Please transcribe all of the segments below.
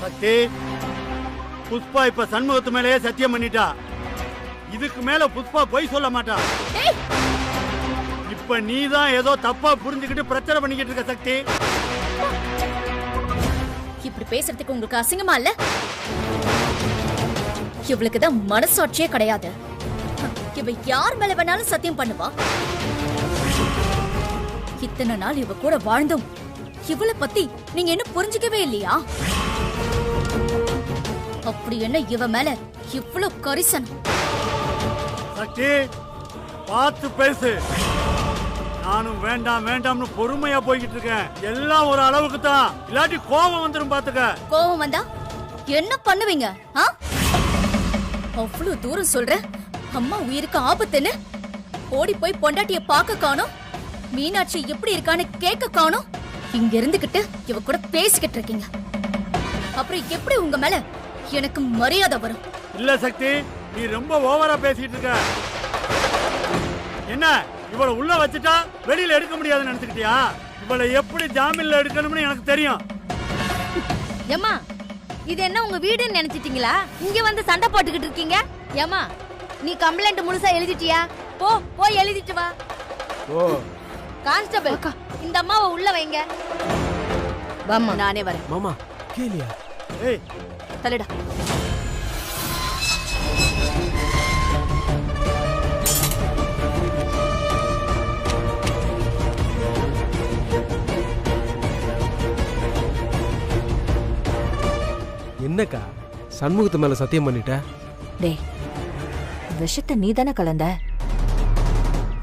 சக்தி, புஷ்பா இப்ப சண்முகத்து மேலேயே சத்தியம் பண்ணிட்டா. இதுக்கு மேல புஷ்பா பொய் சொல்ல மாட்டா. இப்ப நீதான் ஏதோ தப்பா புரிஞ்சுக்கிட்டு பிரச்சனை பண்ணிக்கிட்டு இருக்க சக்தி. இப்படி பேசுறதுக்கு உங்களுக்கு அசிங்கமா இல்ல? இவளுக்கு தான் மனசாட்சியே கிடையாது. இவ யார் மேல வேணாலும் சத்தியம் பண்ணுவா. இத்தனை நாள் இவ கூட வாழ்ந்தும் இவளை பத்தி நீங்க என்ன புரிஞ்சுக்கவே இல்லையா? அப்படி என்ன இவ மேல இவ்வளவு கரிசனம்? சக்தி, பார்த்து பேசு. நானும் வேண்டாம் வேண்டாம்னு பொறுமையா போய்கிட்டு இருக்கேன். எல்லாம் ஒரு அளவுக்கு தான், இல்லாட்டி கோபம் வந்துரும் பாத்துக்க. கோபம் வந்தா என்ன பண்ணுவீங்க? அவ்வளவு தூரம் சொல்ற, அம்மா உயிருக்கு ஆபத்துன்னு ஓடி போய் பொண்டாட்டிய பார்க்க காணோம். மீனாட்சி எப்படி இருக்கான்னு கேட்க காணோம். இங்க இருந்துகிட்டு இவ கூட பேசிக்கிட்டு இருக்கீங்க. அப்புறம் எப்படி உங்க மேல எனக்கு மரியாதை வரும்? இல்ல சக்தி, நீ ரொம்ப ஓவரா பேசிட்டு இருக்க. என்ன, இவளை உள்ள வச்சுட்டா வெளியில எடுக்க முடியாதுன்னு நினைச்சுக்கிட்டியா? இவளை எப்படி ஜாமீன்ல எடுக்கணும்னு எனக்கு தெரியும். ஏமா, இது என்ன உங்க வீடுன்னு நினைச்சிட்டீங்களா? இங்க வந்து சண்டை போட்டுக்கிட்டு இருக்கீங்க. ஏமா, நீ கம்ப்ளைண்ட் முழுசா எழுதிட்டியா? போய் எழுதிட்டு வா. ஓ கான்ஸ்டபிள், இந்த அம்மாவை உள்ள வைங்க. வாமா, நானே வரேன். மாமா கேளியா? ஏய் தள்ளுடா. என்னக்கா சண்முகத்து மேல சத்தியம் பண்ணிட்ட? டேய், விஷத்தை நீ தானே கலந்த.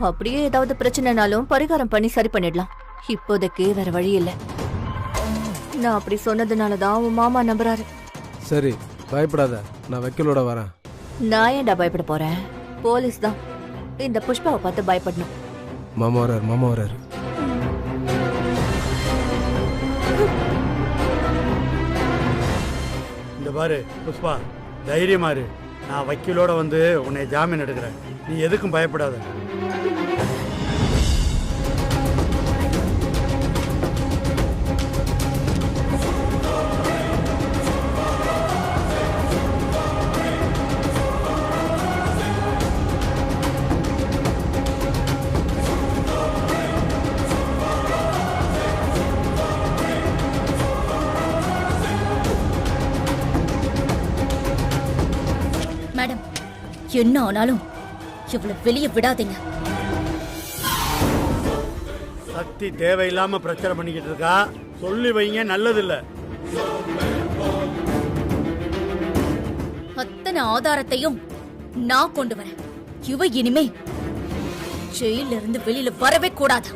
அப்படியே ஏதாவது பிரச்சனைனாலும் பரிகாரம் பண்ணி சரி பண்ணிடலாம். இப்போதைக்கு வேற வழி இல்ல. நான் அப்படி சொன்னதுனாலதான் உன் மாமா நம்புறாரு. சரி, பயப்படாத, நான் வக்கீலோட வரேன். நான் ஏன்டா பயப்பட போறேன்? போலீஸ் தான் இந்த புஷ்பாவை பார்த்து பயப்படணும். மாமா வராரு, மாமா வராரு. இந்த பாரு புஷ்பா, தைரியமா இரு. நான் வக்கீலோட வந்து உன்னை ஜாமீன் எடுக்கிறேன். நீ எதுக்கும் பயப்படாத. மேடம், என்ன ஆனாலும் இவ்வளவு வெளியே விடாதீங்க. சக்தி தேவையில்லாம பிரச்சனை பண்ணிக்கிட்டு இருக்கா. சொல்லி வைங்க, நல்லதில்ல. அத்தனை ஆதாரத்தையும் நான் கொண்டு வரேன். இவ இனிமே ஜெயில இருந்து வெளியில வரவே கூடாது.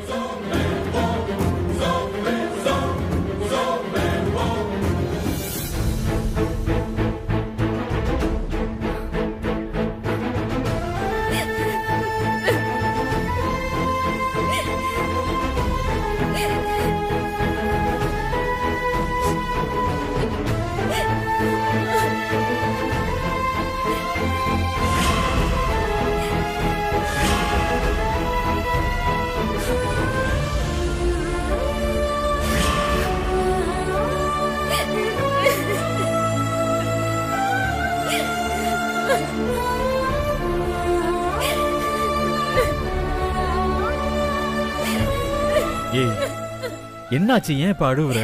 ஏய், என்னாச்சு? ஏன் இப்ப அழுவுற?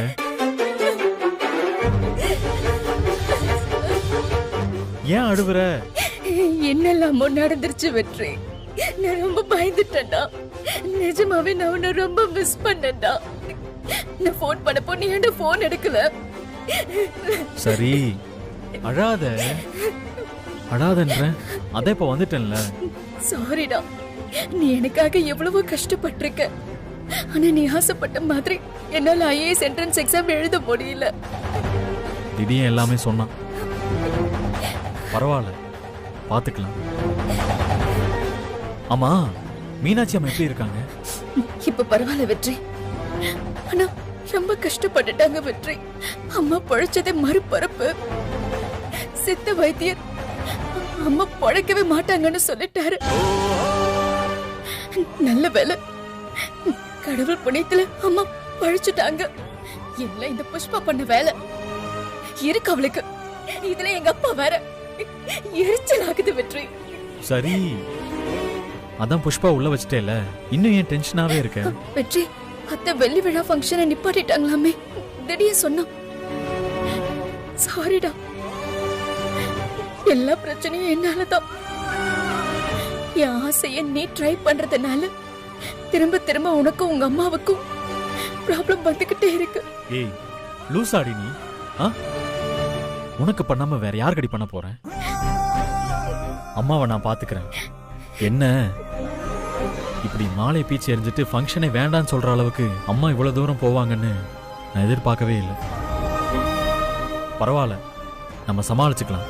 ஏன் அழுவுற? என்னெல்லாமோ நடந்துருச்சு வெற்றி. நான் ரொம்ப பயந்துட்டேன்டா. நிஜமாவே நான் உன்னை ரொம்ப மிஸ் பண்ணேன்டா. நான் போன் பண்ணப்போ நீ என்ன போன் எடுக்கல. சரி, அழாத அழாதன்ற. அத இப்ப வந்துட்டேன்ல. சாரிடா, நீ எனக்காக எவ்வளவோ கஷ்டப்பட்டிருக்க. ஆனா நீ ஆசைப்பட்ட மாதிரி என்னால ஐஏஎஸ் என்ட்ரன்ஸ் எக்ஸாம் எழுத முடியல. திடீர்னு எல்லாமே சொன்னான். பரவாயில்ல, பாத்துக்கலாம். ஆமா, மீனாட்சி அம்மா எப்படி இருக்காங்க? இப்ப பரவாயில்ல வெற்றி. ஆனா ரொம்ப கஷ்டப்பட்டுட்டாங்க வெற்றி. அம்மா பழைச்சதே மறுபரப்பு. சித்த வைத்தியர் அம்மா பழைக்கவே மாட்டாங்கன்னு சொல்லிட்டாரு. நல்ல வேலை, கடவுள் புண்ணியத்துல அம்மா பழிச்சுட்டாங்க. எல்லாம் இந்த புஷ்பா பண்ண வேலை. இருக்கு அவளுக்கு. இதுல எங்க அப்பா வேற எரிச்சல் ஆகுது வெற்றி. சரி, அதான் புஷ்பா உள்ள வச்சிட்டேல, இன்னும் ஏன் டென்ஷனாவே இருக்க? வெற்றி, அத்தை வெள்ளி விழா ஃபங்க்ஷனை நிப்பாட்டிட்டாங்களாமே, திடீர்னு சொன்னா. சாரிடா, எல்லா பிரச்சனையும் என்னாலதான். என் ஆசைய நீ ட்ரை பண்றதுனால திரும்ப திரும்ப உனக்கும் உங்க அம்மாவுக்கும் ப்ராப்ளம் வந்துகிட்டே இருக்கு. ஏய் லூசாடி நீ, உனக்கு பண்ணாம வேற யாருக்கடி பண்ண போறேன்? அம்மாவை நான் பாத்துக்கிறேன். என்ன இப்படி மாலை பீச்சு எரிஞ்சிட்டு ஃபங்க்ஷனே வேண்டான்னு சொல்ற அளவுக்கு அம்மா இவ்வளவு தூரம் போவாங்கன்னு நான் எதிர்பார்க்கவே இல்லை. பரவாயில்ல, நம்ம சமாளிச்சுக்கலாம்.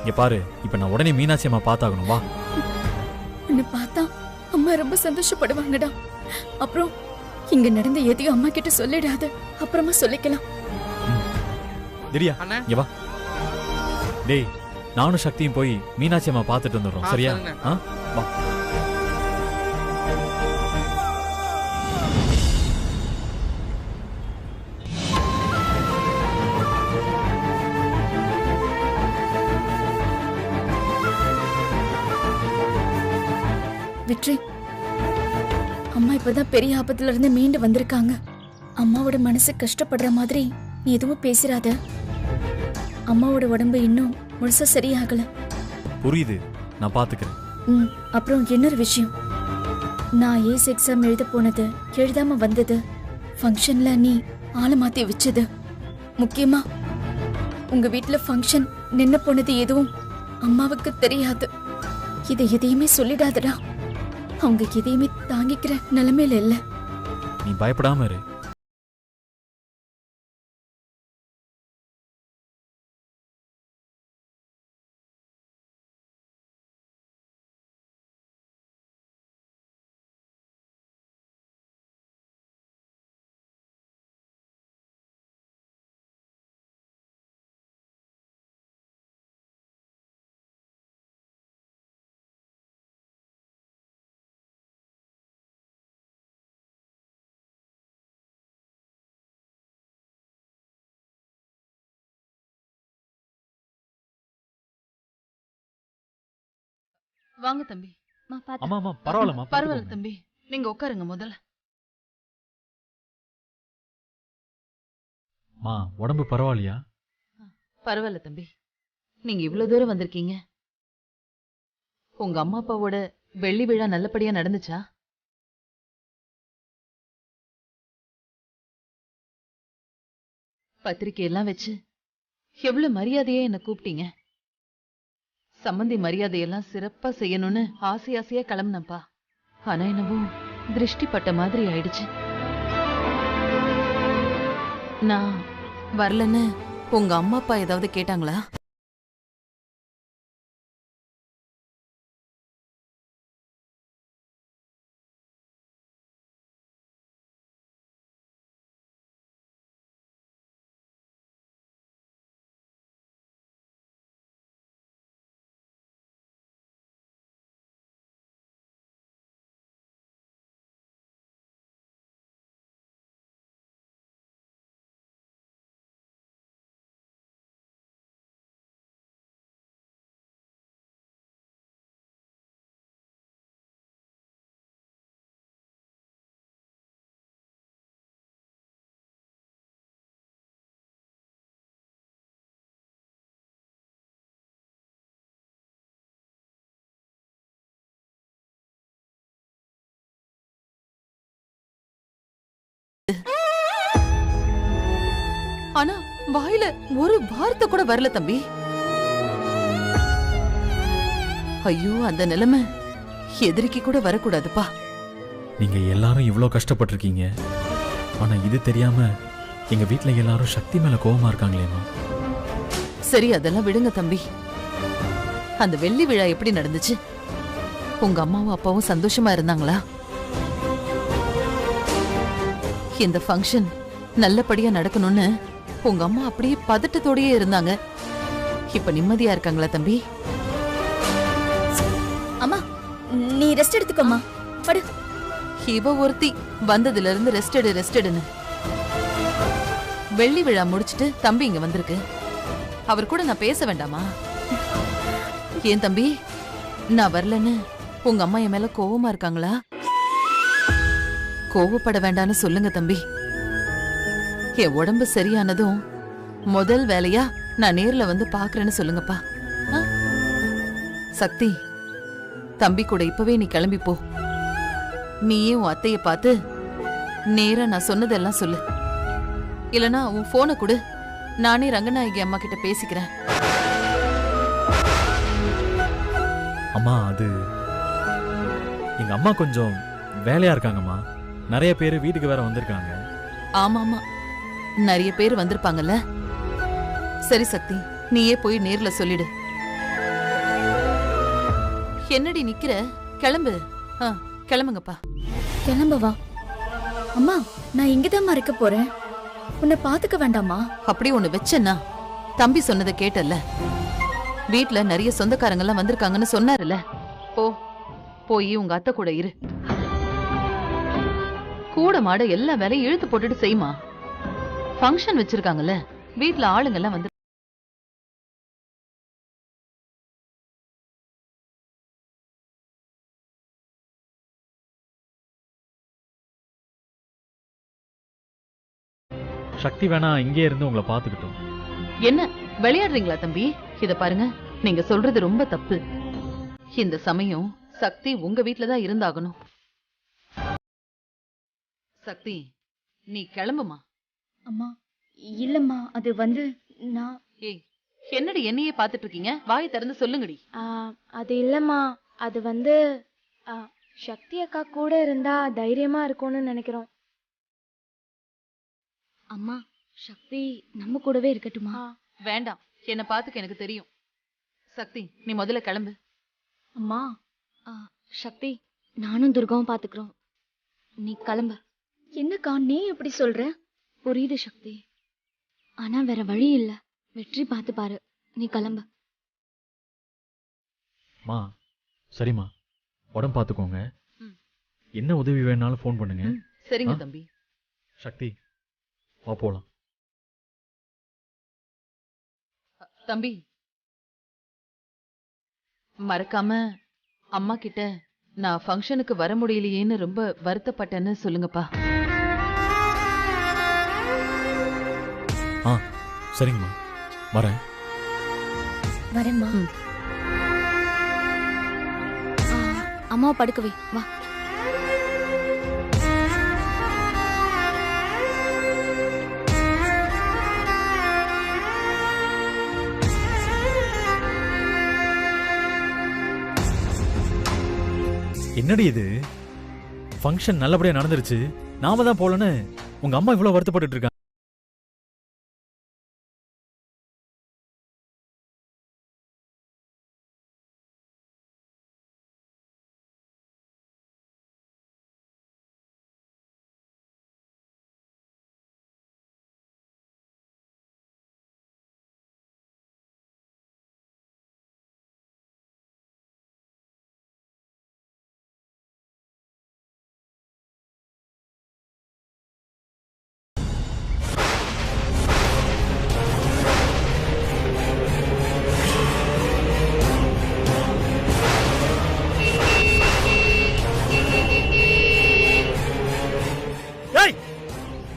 இங்க பாரு, இப்ப நான் உடனே மீனாட்சி அம்மா பார்த்தாகணும். வா. உன்னை பார்த்தா அம்மா ரொம்ப சந்தோஷப்படுவாங்கடா. அப்புறம் இங்க நடந்த எதையும் அம்மா கிட்ட சொல்லிடாத, அப்புறமா சொல்லிக்கலாம். திரியா, இங்க வா. டேய், நானும் சக்தியும் போய் மீனாட்சி அம்மா பார்த்துட்டு வந்துடுறோம். சரியா? வா. வெற்றி, அம்மா இப்பதான் பெரிய ஆபத்துல இருந்து மீண்டு வந்திருக்காங்க. அம்மாவோட மனசு கஷ்டப்படுற மாதிரி நீ எதுவும் பேசிராத. அம்மாவோட உடம்பு இன்னும் முழுசா சரியாகல. புரியுது, நான் பாத்துக்கிறேன். அப்புறம் இன்னொரு விஷயம், நான் ஏஸ் எக்ஸாம் எழுத போனது, எழுதாம வந்தது, ஃபங்க்ஷன்ல நீ ஆளை மாத்தி வச்சது, முக்கியமா உங்க வீட்டுல ஃபங்க்ஷன் நின்னு போனது எதுவும் அம்மாவுக்கு தெரியாது. இதை எதையுமே சொல்லிடாதடா. அவங்க எதையுமே தாங்கிக்கிற நிலைமையில இல்ல. நீ பயப்படாம இரு. வாங்க தம்பி. அம்மா பரவாயில்லம்மா. பரவாயில்ல தம்பி, நீங்க உட்காருங்க முதல்ல. மா, உடம்பு பரவாயில்லையா? பரவாயில்ல தம்பி, நீங்க இவ்வளவு தூரம் வந்திருக்கீங்க. உங்க அம்மா அப்பாவோட வெள்ளி விழா நல்லபடியா நடந்துச்சா? பத்திரிக்கை எல்லாம் வச்சு எவ்வளவு மரியாதையா என்ன கூப்பிட்டீங்க. சம்பந்தி மரியாதையெல்லாம் சிறப்பா செய்யணும்னு ஆசையா கிளம்புனப்பா. ஆனா என்னவோ திருஷ்டி பட்ட மாதிரி ஆயிடுச்சு. நான் வரலன்னு உங்க அம்மா அப்பா ஏதாவது கேட்டாங்களா? ஆனா வாயில ஒரு வார்த்தை கூட வரல தம்பி. ஐயோ, அந்த நிலைமை எதிரிக்கு கூட வரக்கூடாதுப்பா. நீங்க எல்லாரும் இவ்வளவு கஷ்டப்பட்டிருக்கீங்க. ஆனா இது தெரியாம எங்க வீட்டுல எல்லாரும் சக்தி மேல கோவமா இருக்காங்களேமா. சரி, அதெல்லாம் விடுங்க தம்பி. அந்த வெள்ளி விழா எப்படி நடந்துச்சு? உங்க அம்மாவும் அப்பாவும் சந்தோஷமா இருந்தாங்களா? இந்த ஃபங்க்ஷன் நல்லபடியா நடக்கணும்னு உங்க அம்மா அப்படியே பதட்டத்தோடயே இருந்தாங்க. இப்ப நிம்மதியா இருக்காங்களா தம்பி? அம்மா, நீ ரெஸ்ட் எடுத்துக்கோமா. படு. இவ ஒருத்தி வந்ததுல இருந்து ரெஸ்ட் எடுன்னு. வெள்ளி விழா முடிச்சிட்டு தம்பி இங்க வந்திருக்கு. அவர் கூட நான் பேச வேண்டாமா? ஏன் தம்பி, நான் வரலன்னு உங்க அம்மா என் மேல கோவமா இருக்காங்களா? கோவப்பட வேண்டான்னு சொல்லுங்க தம்பி. என் உடம்பு சரியானதும் முதல் வேலையா நான் நேர்ல வந்து பாக்குறேன்னு சொல்லுங்கப்பா. சக்தி, தம்பி கூட இப்பவே நீ கிளம்பி போ. நீயே உன் அத்தைய பார்த்து நேரா நான் சொன்னதெல்லாம் சொல்லு. இல்லனா உன் போனை கொடு, நானே ரங்கநாயகி அம்மா கிட்ட பேசிக்கிறேன். அம்மா, அது எங்க அம்மா கொஞ்சம் வேலையா இருக்காங்கம்மா. நிறைய பேர் வீட்டுக்கு வேற வந்திருக்காங்க. ஆமாமா, நிறைய பேர் வந்திருப்பாங்கல்ல. சரி சக்தி, நீயே போய் நேர்ல சொல்லிடு. என்னடி நிக்கிற? கிளம்பு. கிளம்புங்கப்பா. கிளம்பவா? அம்மா, நான் இங்கதாம்மா இருக்க போறேன். உன்னை பாத்துக்க வேண்டாமா? அப்படி ஒண்ணு வச்சேன்னா தம்பி சொன்னதை கேட்டல்ல. வீட்ல நிறைய சொந்தக்காரங்க எல்லாம் வந்திருக்காங்கன்னு சொன்னாருல்ல. போய் உங்க அத்தை கூட இரு. கூட மாட எல்லா வேலையும் இழுத்து போட்டுட்டு செய்யுமா. ஃபங்க்ஷன் வச்சிருக்காங்கல்ல, வீட்ல ஆளுங்க எல்லாம் வந்து. சக்தி வேணா இங்கே இருந்து உங்களை பாத்துக்கிட்டோம். என்ன விளையாடுறீங்களா தம்பி? இத பாருங்க, நீங்க சொல்றது ரொம்ப தப்பு. இந்த சமயம் சக்தி உங்க வீட்டுலதான் இருந்தாகணும். சக்தி, நீ கிளம்புமா. அம்மா, இல்லம்மா, அது வந்து நான். ஏய், என்னடி என்னையே பாத்துட்டு இருக்கீங்க? வாயை திறந்து சொல்லுங்கடி. அது இல்லம்மா, அது வந்து சக்தி அக்கா கூட இருந்தா தைரியமா இருக்கும்னு நினைக்கிறோம். அம்மா, சக்தி நம்ம கூடவே இருக்கட்டுமா? வேண்டாம், என்ன பாத்துக்க எனக்கு தெரியும். சக்தி, நீ முதல்ல கிளம்பு. அம்மா, சக்தி, நானும் துர்காவும் பாத்துக்கிறோம். நீ கிளம்பு. என்னக்கா நீ எப்படி சொல்ற? புரியுது சக்தி, ஆனா வேற வழி இல்ல. வெற்றி பார்த்து பாரு. நீ கிளம்பு. மா, சரிம்மா, உடம்பு பாத்துக்கோங்க. என்ன உதவி வேணாலும் ஃபோன் பண்ணுங்க. சரிங்க தம்பி. சக்தி, வா போலாம். தம்பி, மறக்காம அம்மா கிட்ட நான் ஃபங்க்ஷனுக்கு வர முடியலையேன்னு ரொம்ப வருத்தப்பட்டேன்னு சொல்லுங்கப்பா. சரிங்கம்மா, வரேன். வரேம்மா. அம்மாவை படுக்கவே வா. என்னடி இது? ஃபங்க்ஷன் நல்லபடியா நடந்துருச்சு, நாம தான் போலன்னு உங்க அம்மா இவ்வளவு வருத்தப்பட்டு இருக்காங்க.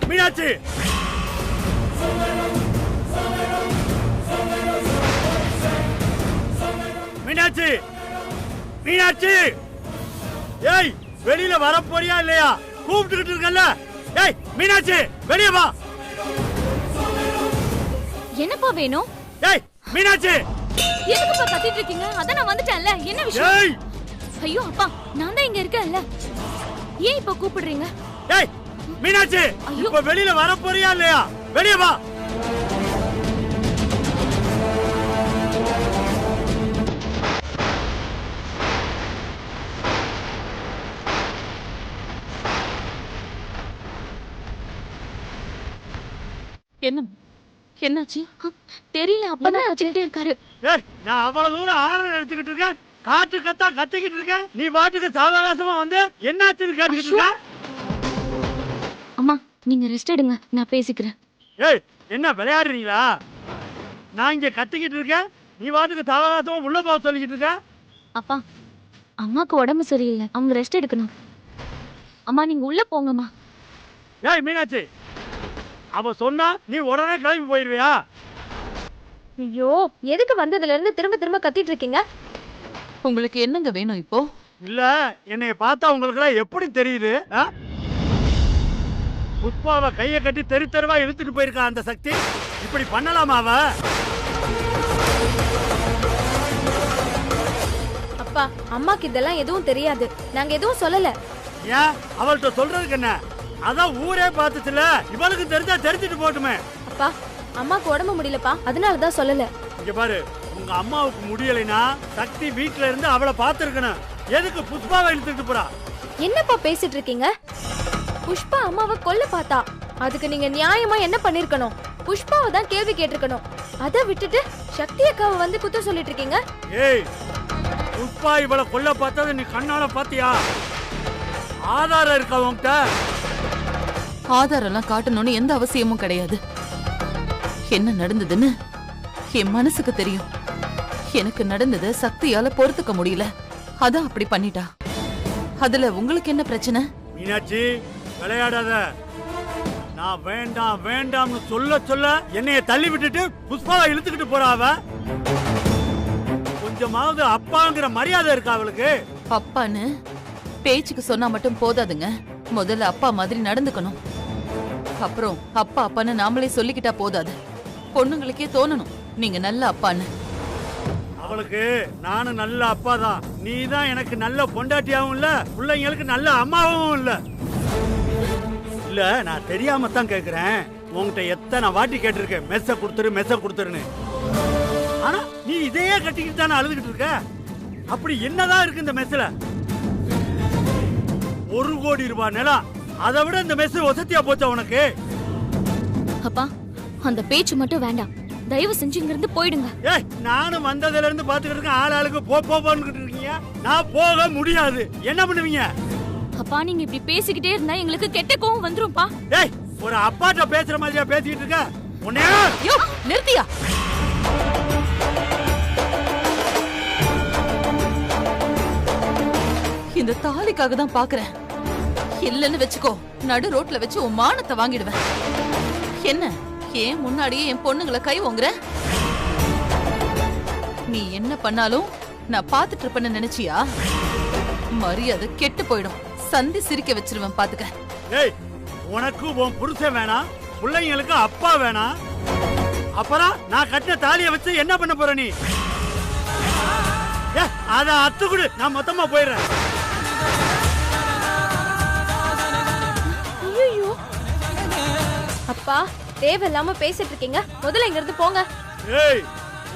மீனாட்சி, மீனாட்சி, மீனாட்சி, ஏய், வெளியில வர போறியா இல்லையா? கூப்பிட்டுக்கிட்டு இருக்கல. ஏய் மீனாட்சி, வெளியே வா. என்னப்பா வேணும்? ஏய் மீனாட்சி, எதுக்குப்பா கத்திட்டு இருக்கீங்க? அதான் நான் வந்துட்டேன்ல. என்ன விஷயம்? ஏய், ஐயோ அப்பா, நான் தான் இங்க இருக்கேன்ல. ஏன் இப்ப கூப்பிடுறீங்க? ஏய் மீனாட்சி, இப்ப வெளியில வர போறியா இல்லையா? வெளியே வா. என்னாச்சு? தெரியல, அப்பதான் வச்சுக்கிட்டே இருக்காரு. ஏய், நான் அவ்வளவு தூரம் ஆரன் எடுத்துக்கிட்டு இருக்கேன், காத்து கத்தா கத்திக்கிட்டு இருக்கேன், நீ பாட்டுக்கு சாவகாசமா வந்து என்னாச்சுன்னு கேட்டுக்கிட்டு இருக்க. அம்மா, நீங்க ரெஸ்ட் எடுங்க, நான் பேசிக்கிறேன். ஏய் என்ன விளையாடுறீங்களா? நான் இங்க கத்திக்கிட்டு இருக்கேன், நீ வாட்டுக்கு தவறாதவன் உள்ள போக சொல்லிக்கிட்டு இருக்க. அப்பா, அம்மாக்கு உடம்பு சரியில்லை, அவங்க ரெஸ்ட் எடுக்கணும். அம்மா நீங்க உள்ள போங்கம்மா. ஏய் மீனாட்சி, அவ சொன்னா நீ உடனே கிளம்பி போயிடுவியா? ஐயோ, எதுக்கு வந்ததுல இருந்து திரும்ப திரும்ப கத்திட்டு இருக்கீங்க? உங்களுக்கு என்னங்க வேணும் இப்போ? இல்ல என்னைய பார்த்தா உங்களுக்கு எல்லாம் எப்படி தெரியுது? புஷ்பாவை கையை கட்டி தெரு தெருவா இழுத்துட்டு போயிருக்கா அந்த சக்தி. இப்படி பண்ணலாமா அவ? அப்பா, அம்மாக்கு இதெல்லாம் எதுவும் தெரியாது, நாங்க எதுவும் சொல்லல. ஏன் அவள்கிட்ட சொல்றதுக்கு என்ன? அதான் ஊரே பார்த்துச்சுல, இவளுக்கு தெரிஞ்சா தெரிஞ்சுட்டு போட்டுமே. அப்பா, அம்மாக்கு உடம்பு முடியலப்பா, அதனாலதான் சொல்லல. இங்க பாரு, உங்க அம்மாவுக்கு முடியலைன்னா சக்தி வீட்டுல இருந்து அவளை பார்த்திருக்கணும். எதுக்கு புஷ்பாவை இழுத்துட்டு போறா? என்னப்பா பேசிட்டு இருக்கீங்க? புஷ்பா அம்மாவை கொல்ல பார்த்தா, அதுக்கு நீங்க நியாயமா என்ன பண்ணிருக்கணும்? புஷ்பாவை தான் கேள்வி கேட்டிருக்கணும். அதை விட்டுட்டு சக்தி அக்காவை வந்து குத்த சொல்லிட்டு இருக்கீங்க. ஏய், புஷ்பா இவளை கொல்ல பார்த்ததை நீ கண்ணால பாத்தியா? ஆதாரம் இருக்கா உன்கிட்ட? ஆதாரம்லாம் காட்டணும்னு எந்த அவசியமும் கிடையாது. என்ன நடந்ததுன்னு என் மனசுக்கு தெரியும். எனக்கு நடந்ததை சக்தியால பொறுத்துக்க முடியல, அதான் அப்படி பண்ணிட்டா. அதுல உங்களுக்கு என்ன பிரச்சனை? மீனாட்சி, விளையாடாத. நான் வேண்டாம் வேண்டாம்னு சொல்ல சொல்ல என்னைய தள்ளி விட்டுட்டு புஷ்பாவை இழுத்துக்கிட்டு போறா அவ. கொஞ்சமாவது அப்பாங்கிற மரியாதை இருக்கா அவளுக்கு? அப்பான்னு பேச்சுக்கு சொன்னா மட்டும் போதாதுங்க, முதல்ல அப்பா மாதிரி நடந்துக்கணும். அப்புறம் அப்பா அப்பான்னு நாமளே சொல்லிக்கிட்டா போதாது, பொண்ணுங்களுக்கே தோணணும் நீங்க நல்ல அப்பான்னு. அவளுக்கு நானும் நல்ல அப்பா தான், நீ தான் எனக்கு நல்ல பொண்டாட்டியாவும் இல்ல, பிள்ளைங்களுக்கு நல்ல அம்மாவும் இல்ல. இல்ல, நான் தெரியாம தான் கேக்குறேன். உன்கிட்ட எத்தனை வாட்டி கேட்டிருக்கேன், மெஸ்ஸ கொடுத்துரு மெஸ்ஸ கொடுத்துருன்னு. ஆனா நீ இதையே கட்டிக்கிட்டு தானே அழுதுகிட்டு இருக்க. அப்படி என்னதான் இருக்கு இந்த மெஸ்ல? 1 கோடி ரூபாய் நிலம், அதை விட இந்த மெஸ் வசதியா போச்சா உனக்கு? அப்பா, அந்த பேச்சு மட்டும் வேண்டாம், தயவு செஞ்சு இங்க இருந்து போயிடுங்க. ஏய், நானும் வந்ததுல இருந்து பாத்துக்கிட்டு இருக்கேன், ஆளுக்கு போன்னு இருக்கீங்க. நான் போக முடியாது, என்ன பண்ணுவீங்க? அப்பா, நீங்க இப்படி பேசிக்கிட்டே இருந்தா எங்களுக்கு கெட்ட கோவம் வந்துரும்பா. ஏய், ஒரு அப்பாட்ட பேசுற மாதிரியா பேசிக்கிட்டு இருக்க? உன்னைய நிறுத்தியா? இந்த தாலிக்காக தான் பாக்குறேன். இல்லன்னு வெச்சுக்கோ, நடு ரோட்ல வச்சு உன் மானத்தை வாங்கிடுவேன். என்ன ஏன் முன்னாடியே என் பொண்ணுங்களை கை ஓங்குற? நீ என்ன பண்ணாலும் நான் பாத்துட்டு இருப்பேன்னு நினைச்சியா? மரியாதை கெட்டு போயிடும், சந்தி சிரிக்க வச்சிருவேன் பாத்துக்க. ஏய், உனக்கு உன் புருஷன் வேணாம், பிள்ளைங்களுக்கு அப்பா வேணாம், அப்புறம் நான் கட்டின தாலியை வச்சு என்ன பண்ண போற நீ? அத அத்துக்குடு, நான் மொத்தமா போயிடுறேன். ஐயோ, அப்பா தேவையில்லாம பேசிட்டு இருக்கீங்க, முதல்ல இங்க இருந்து போங்க. ஏய்,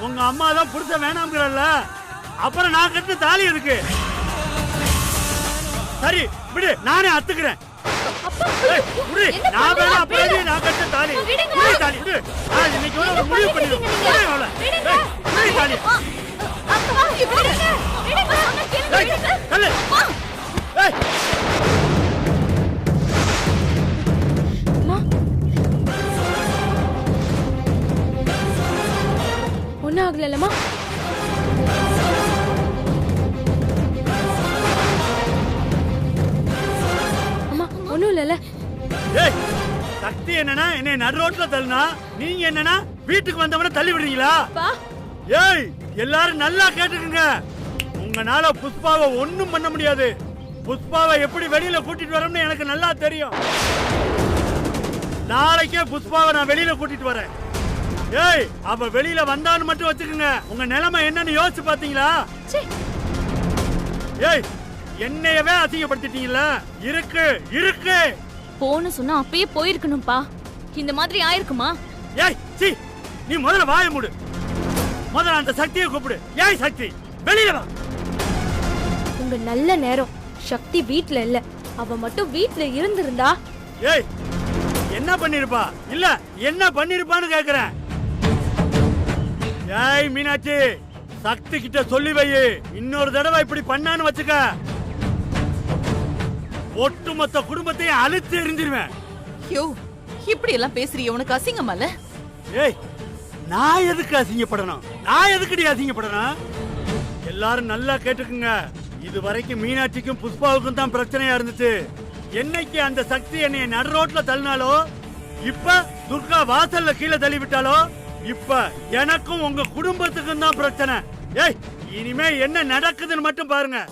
உங்க அம்மா தான் புருஷன் வேணாம்ங்கறல்ல, அப்புறம் நான் கட்டின தாலி எதுக்கு? சரி விடு, நானே அத்துக்கிறேன். நான் வேணா அப்புறம் நான் கட்டின தாலி தாலி விடு. நான் இன்னைக்கு ஒரு முடிவு பண்ணிடுறேன். தாலி ஒன்னும் ஆகலமா? அம்மா ஒன்னும் இல்லல. ஏய், சக்தி என்னன்னா என்னை நடு ரோட்ல தள்ளினா, நீங்க என்னன்னா வீட்டுக்கு வந்தவன தள்ளி விடுறீங்களா? ஏய், எல்லாரும் நல்லா கேட்டுக்குங்க, உங்களால புஷ்பாவை ஒண்ணும் பண்ண முடியாது. புஷ்பாவை எப்படி வெளியில கூட்டிட்டு வரணும்னு எனக்கு நல்லா தெரியும். நாளைக்கே புஷ்பாவை நான் வெளியில கூட்டிட்டு வரேன். ஏய், அவ வெளியில வந்தான்னு மட்டும் வச்சுக்கோங்க, உங்க நிலைமை என்னன்னு யோசிச்சு பாத்தீங்களா? ஏய், என்னையவே அசிங்கப்படுத்திட்டீங்களா? இருக்கு இருக்கு. போன்னு சொன்னா அப்பயே போயிருக்கணும்பா, இந்த மாதிரி ஆயிருக்குமா? ஏய் சீ, நீ முதல்ல வாய மூடு. முதல்ல அந்த சக்தியை கூப்பிடு. ஏய் சக்தி, வெளியில வா. உங்க நல்ல நேரம். சக்தி வீட்ல இல்ல, அவ மட்டும் வீட்ல இருந்திருந்தா. ஏய், என்ன பண்ணிருப்பா? இல்ல என்ன பண்ணிருப்பான்னு கேக்குறேன். ஏய் மீனாட்சி, சக்தி கிட்ட சொல்லி வை, இன்னொரு தடவை இப்படி பண்ணான்னு வச்சுக்க, ஒட்டுமொத்த குடும்பத்தையும் அழித்து எரிஞ்சிருவேன். யோ, இப்படி எல்லாம் பேசுறிய உனக்கு அசிங்கமால? ஏய், நான் எதுக்கு அசிங்கப்படணும்? நான் எதுக்குடி அசிங்கப்படணும்? எல்லாரும் நல்லா கேட்டுக்குங்க. இது வரைக்கும் மீனாட்சிக்கும் புஷ்பாவுக்கும் தான் பிரச்சனையா இருந்துச்சு. என்னைக்கு அந்த சக்தி என்னைய நடு ரோட்ல தள்ளினாலோ, இப்ப துர்கா வாசல்ல கீழே தள்ளி விட்டாலோ, இப்ப எனக்கும் உங்க குடும்பத்துக்கும் தான் பிரச்சனை. ஏய், இனிமே என்ன நடக்குதுன்னு மட்டும் பாருங்க.